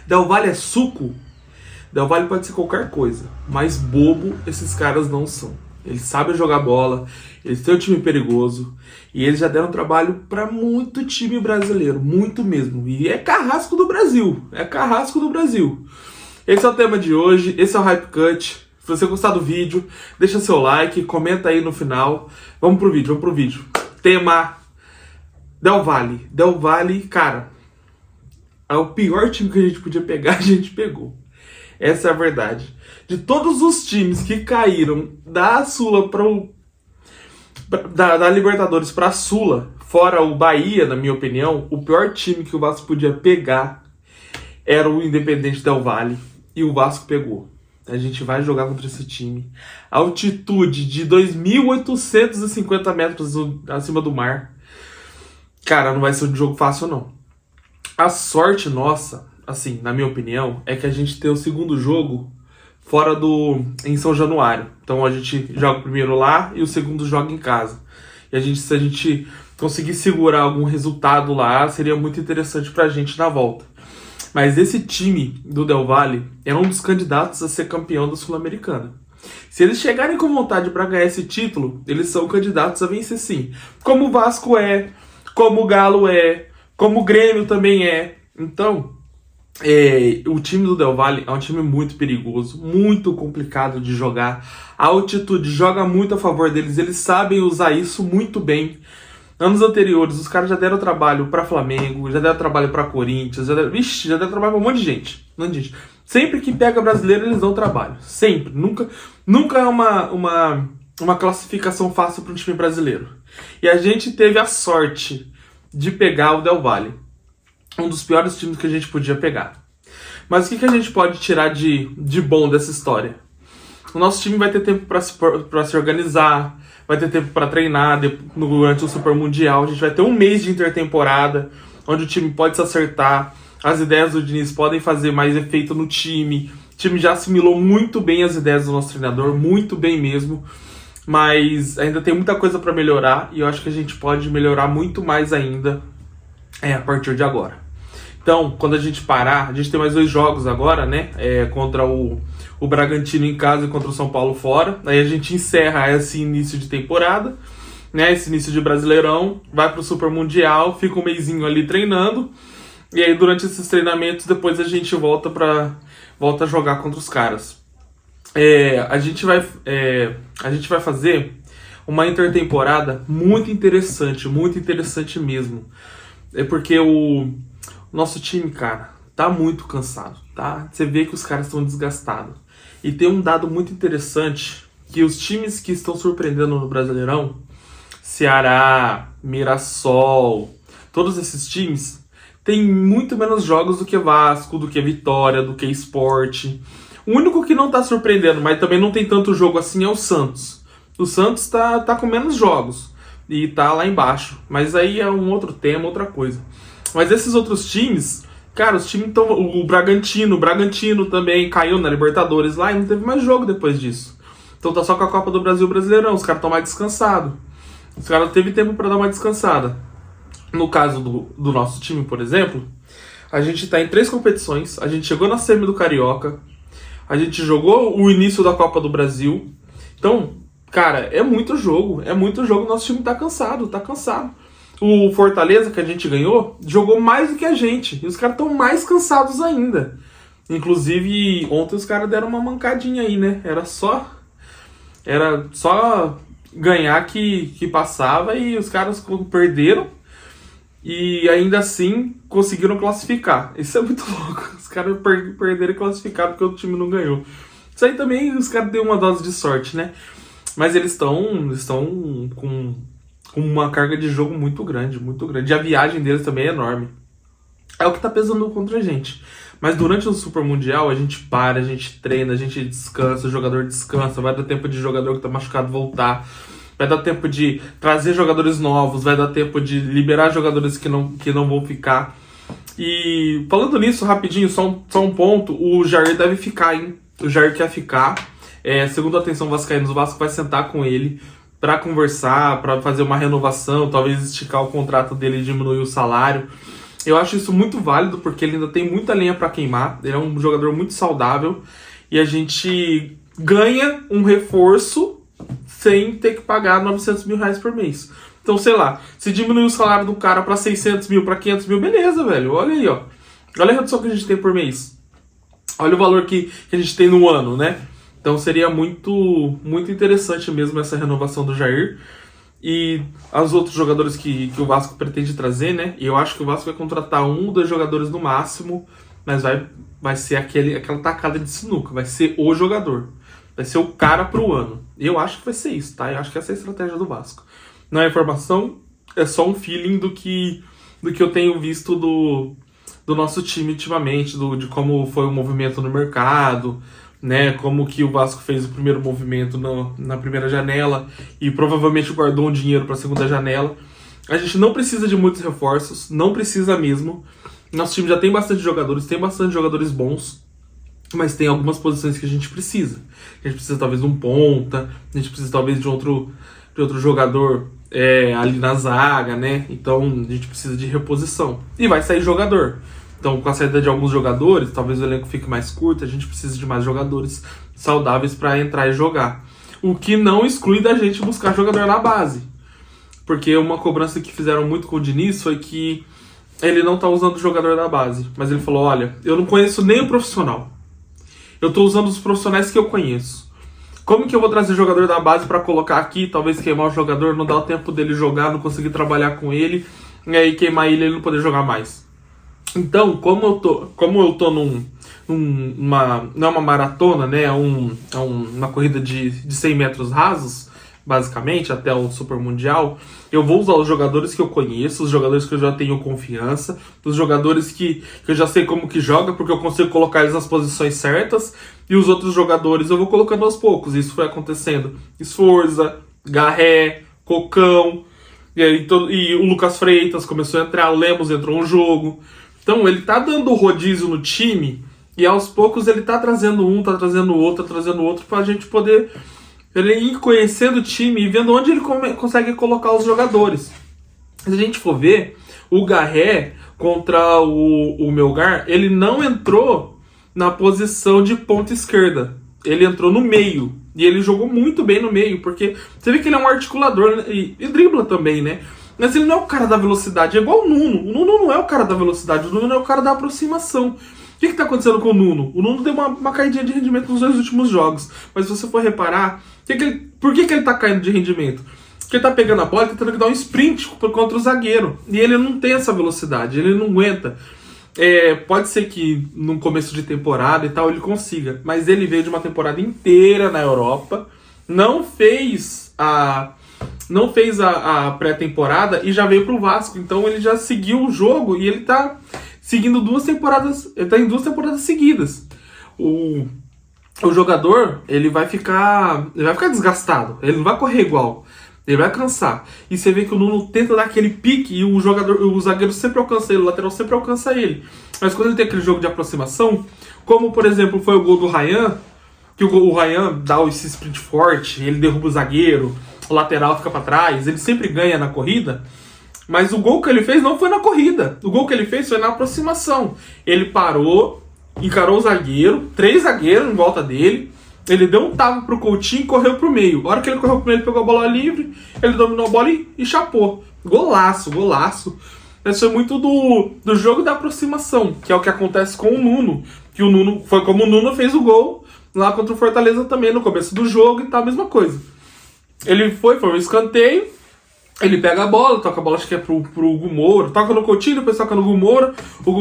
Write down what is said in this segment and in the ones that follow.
Del Valle é suco? Del Valle pode ser qualquer coisa, mas bobo esses caras não são. Eles sabem jogar bola, eles têm um time perigoso e eles já deram trabalho para muito time brasileiro, muito mesmo. E é carrasco do Brasil, é carrasco do Brasil. Esse é o tema de hoje, esse é o Hype Cut. Se você gostar do vídeo, deixa seu like, comenta aí no final. Vamos pro vídeo. Tema Del Valle. Del Valle, cara, é o pior time que a gente podia pegar, a gente pegou. Essa é a verdade. De todos os times que caíram da Sula da Libertadores para a Sula, fora o Bahia, na minha opinião, o pior time que o Vasco podia pegar era o Independente Del Valle. E o Vasco pegou. A gente vai jogar contra esse time. Altitude de 2.850 metros acima do mar. Cara, não vai ser um jogo fácil, não. A sorte nossa, assim, na minha opinião, é que a gente tem o segundo jogo em São Januário. Então a gente joga o primeiro lá e o segundo joga em casa. E se a gente conseguir segurar algum resultado lá, seria muito interessante pra gente na volta. Mas esse time do Del Valle é um dos candidatos a ser campeão da Sul-Americana. Se eles chegarem com vontade para ganhar esse título, eles são candidatos a vencer sim. Como o Vasco é, como o Galo é, como o Grêmio também é. Então, o time do Del Valle é um time muito perigoso, muito complicado de jogar. A altitude joga muito a favor deles, eles sabem usar isso muito bem. Anos anteriores, os caras já deram trabalho pra Flamengo, já deram trabalho pra Corinthians, já deram trabalho pra um monte de gente. Sempre que pega brasileiro, eles dão trabalho. Sempre. Nunca é uma classificação fácil para um time brasileiro. E a gente teve a sorte de pegar o Del Valle. Um dos piores times que a gente podia pegar. Mas o que a gente pode tirar de bom dessa história? O nosso time vai ter tempo para se organizar, vai ter tempo para treinar durante o Super Mundial. A gente vai ter um mês de intertemporada, onde o time pode se acertar. As ideias do Diniz podem fazer mais efeito no time. O time já assimilou muito bem as ideias do nosso treinador, muito bem mesmo. Mas ainda tem muita coisa para melhorar e eu acho que a gente pode melhorar muito mais ainda a partir de agora. Então, quando a gente parar, a gente tem mais 2 jogos agora, né? Contra o Bragantino em casa e contra o São Paulo fora. Aí a gente encerra esse início de temporada, né? Esse início de Brasileirão, vai pro Super Mundial, fica um mêsinho ali treinando. E aí durante esses treinamentos, depois a gente volta a jogar contra os caras. A gente vai fazer uma intertemporada muito interessante mesmo. É porque o nosso time, cara, tá muito cansado, tá? Você vê que os caras estão desgastados. E tem um dado muito interessante, que os times que estão surpreendendo no Brasileirão, Ceará, Mirassol, todos esses times, têm muito menos jogos do que Vasco, do que Vitória, do que Sport. O único que não tá surpreendendo, mas também não tem tanto jogo assim, é o Santos. O Santos tá com menos jogos e tá lá embaixo. Mas aí é um outro tema, outra coisa. Mas esses outros times, cara, os times estão... O Bragantino também caiu na Libertadores lá e não teve mais jogo depois disso. Então tá só com a Copa do Brasil Brasileirão, os caras estão mais descansados. Os caras teve tempo para dar uma descansada. No caso do nosso time, por exemplo, a gente tá em 3 competições, a gente chegou na semi do Carioca, a gente jogou o início da Copa do Brasil. Então, cara, é muito jogo, nosso time tá cansado. O Fortaleza, que a gente ganhou, jogou mais do que a gente. E os caras estão mais cansados ainda. Inclusive, ontem os caras deram uma mancadinha aí, né? Era só ganhar que passava e os caras perderam. E ainda assim conseguiram classificar. Isso é muito louco. Os caras perderam e classificaram porque o time não ganhou. Isso aí também os caras deu uma dose de sorte, né? Mas eles estão com uma carga de jogo muito grande. E a viagem deles também é enorme. É o que tá pesando contra a gente. Mas durante o Super Mundial a gente para, a gente treina, a gente descansa, o jogador descansa, vai dar tempo de jogador que tá machucado voltar, vai dar tempo de trazer jogadores novos, vai dar tempo de liberar jogadores que não vão ficar. E falando nisso, rapidinho, só um ponto, o Jair deve ficar, hein? O Jair quer ficar. Segundo a atenção vascaínos, o Vasco vai sentar com ele para conversar, para fazer uma renovação, talvez esticar o contrato dele e diminuir o salário. Eu acho isso muito válido, porque ele ainda tem muita lenha para queimar. Ele é um jogador muito saudável. E a gente ganha um reforço sem ter que pagar 900 mil reais por mês. Então, sei lá, se diminuir o salário do cara para 600 mil, para 500 mil, beleza, velho. Olha aí, ó. Olha a redução que a gente tem por mês. Olha o valor que a gente tem no ano, né? Então seria muito interessante mesmo essa renovação do Jair. E os outros jogadores que o Vasco pretende trazer, né? E eu acho que o Vasco vai contratar 1 ou 2 jogadores no máximo, mas vai ser aquela tacada de sinuca, vai ser o jogador. Vai ser o cara pro ano. E eu acho que vai ser isso, tá? Eu acho que essa é a estratégia do Vasco. Não é informação, é só um feeling do que eu tenho visto do nosso time ultimamente, de como foi o movimento no mercado, né, como que o Vasco fez o primeiro movimento na primeira janela e provavelmente guardou um dinheiro para a segunda janela. A gente não precisa de muitos reforços, não precisa mesmo. Nosso time já tem bastante jogadores bons, mas tem algumas posições que a gente precisa. A gente precisa talvez de um ponta, a gente precisa talvez de outro jogador ali na zaga, né? Então a gente precisa de reposição. E vai sair jogador. Então, com a saída de alguns jogadores, talvez o elenco fique mais curto, a gente precisa de mais jogadores saudáveis para entrar e jogar. O que não exclui da gente buscar jogador na base. Porque uma cobrança que fizeram muito com o Diniz foi que ele não tá usando o jogador da base. Mas ele falou, olha, eu não conheço nem o profissional. Eu tô usando os profissionais que eu conheço. Como que eu vou trazer jogador da base para colocar aqui, talvez queimar o jogador, não dar o tempo dele jogar, não conseguir trabalhar com ele, e aí queimar ele e ele não poder jogar mais. Então, como eu tô não é uma maratona, né? Uma corrida de 100 metros rasos, basicamente, até o Super Mundial, eu vou usar os jogadores que eu conheço, os jogadores que eu já tenho confiança, os jogadores que eu já sei como que joga, porque eu consigo colocar eles nas posições certas, e os outros jogadores eu vou colocando aos poucos. Isso foi acontecendo. Esforza, Garré, Cocão, e o Lucas Freitas começou a entrar, o Lemos entrou no jogo. Então ele tá dando rodízio no time e aos poucos ele tá trazendo um, tá trazendo outro pra gente poder ele ir conhecendo o time e vendo onde ele consegue colocar os jogadores. Se a gente for ver, o Garré contra o Melgar, ele não entrou na posição de ponta esquerda. Ele entrou no meio e ele jogou muito bem no meio, porque você vê que ele é um articulador e dribla também, né? Mas ele não é o cara da velocidade, é igual o Nuno. O Nuno não é o cara da velocidade, o Nuno é o cara da aproximação. O que está acontecendo com o Nuno? O Nuno deu uma caidinha de rendimento nos 2 últimos jogos. Mas se você for reparar, por que ele está caindo de rendimento? Porque ele está pegando a bola e está tendo que dar um sprint contra o zagueiro. E ele não tem essa velocidade, ele não aguenta. Pode ser que no começo de temporada e tal ele consiga. Mas ele veio de uma temporada inteira na Europa, não fez a pré-temporada e já veio pro Vasco. Então ele já seguiu o jogo e ele tá seguindo 2 temporadas. Ele tá em 2 temporadas seguidas. O jogador, ele vai ficar desgastado. Ele não vai correr igual. Ele vai cansar. E você vê que o Nuno tenta dar aquele pique e o zagueiro sempre alcança ele, o lateral sempre alcança ele. Mas quando ele tem aquele jogo de aproximação, como por exemplo foi o gol do Ryan, que o Ryan dá esse sprint forte, ele derruba o zagueiro, o lateral fica pra trás, ele sempre ganha na corrida, mas o gol que ele fez não foi na corrida, o gol que ele fez foi na aproximação. Ele parou, encarou o zagueiro, 3 zagueiros em volta dele, ele deu um tapa pro Coutinho e correu pro meio. A hora que ele correu pro meio, ele pegou a bola livre, ele dominou a bola e chapou. Golaço. Isso é muito do jogo da aproximação, que é o que acontece com o Nuno, que o Nuno, foi como o Nuno fez o gol lá contra o Fortaleza também, no começo do jogo e tá a mesma coisa. Ele foi um escanteio, ele pega a bola, toca a bola, acho que é pro Hugo Moura, toca no Coutinho, depois toca no Hugo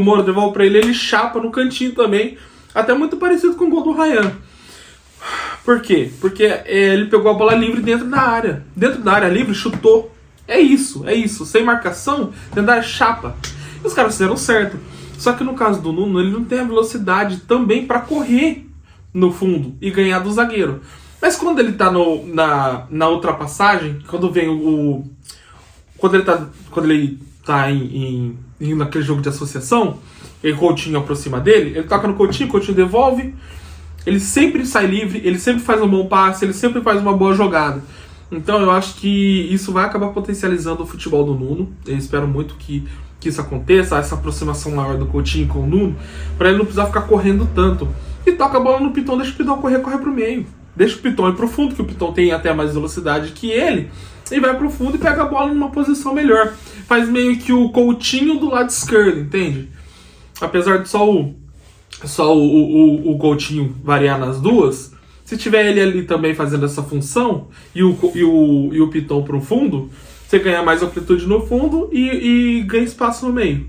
Moura devolve pra ele chapa no cantinho também, até muito parecido com o gol do Ryan. Por quê? Porque ele pegou a bola livre dentro da área livre, chutou. É isso, sem marcação, tentar chapa. E os caras fizeram certo. Só que no caso do Nuno, ele não tem a velocidade também pra correr no fundo e ganhar do zagueiro. Mas quando ele tá na ultrapassagem, quando vem quando ele tá naquele jogo de associação, e o Coutinho aproxima dele, ele toca no Coutinho, o Coutinho devolve, ele sempre sai livre, ele sempre faz um bom passe, ele sempre faz uma boa jogada. Então eu acho que isso vai acabar potencializando o futebol do Nuno. Eu espero muito que que isso aconteça, essa aproximação maior do Coutinho com o Nuno, para ele não precisar ficar correndo tanto. E toca a bola no Piton, deixa o Piton correr pro meio. Deixa o Piton ir pro fundo, que o Piton tem até mais velocidade que ele, e vai pro fundo e pega a bola numa posição melhor. Faz meio que o Coutinho do lado esquerdo, entende? Apesar de só o Coutinho variar nas duas, se tiver ele ali também fazendo essa função e o Piton pro fundo, você ganha mais amplitude no fundo e ganha espaço no meio.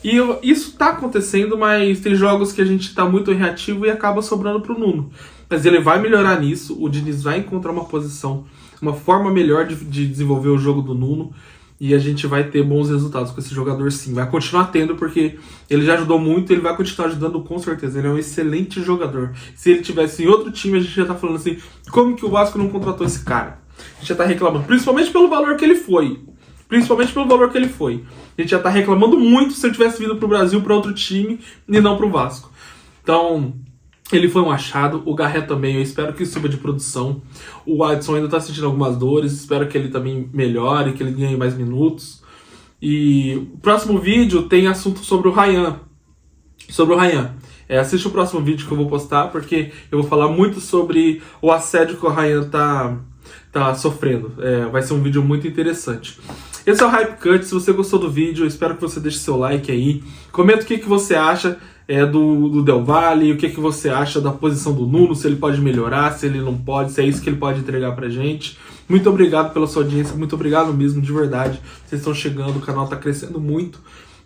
E isso tá acontecendo, mas tem jogos que a gente tá muito reativo e acaba sobrando pro Nuno. Mas ele vai melhorar nisso, o Diniz vai encontrar uma posição, uma forma melhor de desenvolver o jogo do Nuno, e a gente vai ter bons resultados com esse jogador sim. Vai continuar tendo, porque ele já ajudou muito, ele vai continuar ajudando com certeza. Ele é um excelente jogador. Se ele tivesse em outro time, a gente já tá falando assim, como que o Vasco não contratou esse cara? A gente já tá reclamando, principalmente pelo valor que ele foi. A gente já tá reclamando muito se ele tivesse vindo pro Brasil, para outro time, e não pro Vasco. Então, ele foi um achado. O Garré também, eu espero que suba de produção. O Adson ainda tá sentindo algumas dores, espero que ele também melhore, que ele ganhe mais minutos. E o próximo vídeo tem assunto sobre o Ryan. Assiste o próximo vídeo que eu vou postar, porque eu vou falar muito sobre o assédio que o Ryan tá sofrendo. Vai ser um vídeo muito interessante. Esse é o Hype Cut. Se você gostou do vídeo, eu espero que você deixe seu like aí. Comenta o que você acha do Del Valle, o que você acha da posição do Nuno, se ele pode melhorar, se ele não pode, se é isso que ele pode entregar pra gente. Muito obrigado pela sua audiência, muito obrigado mesmo, de verdade. Vocês estão chegando, o canal tá crescendo muito.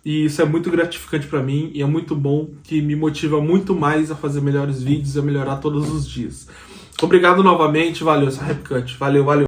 E isso é muito gratificante pra mim e é muito bom, que me motiva muito mais a fazer melhores vídeos e a melhorar todos os dias. Obrigado novamente, valeu, esse é o Hype Cut. Valeu.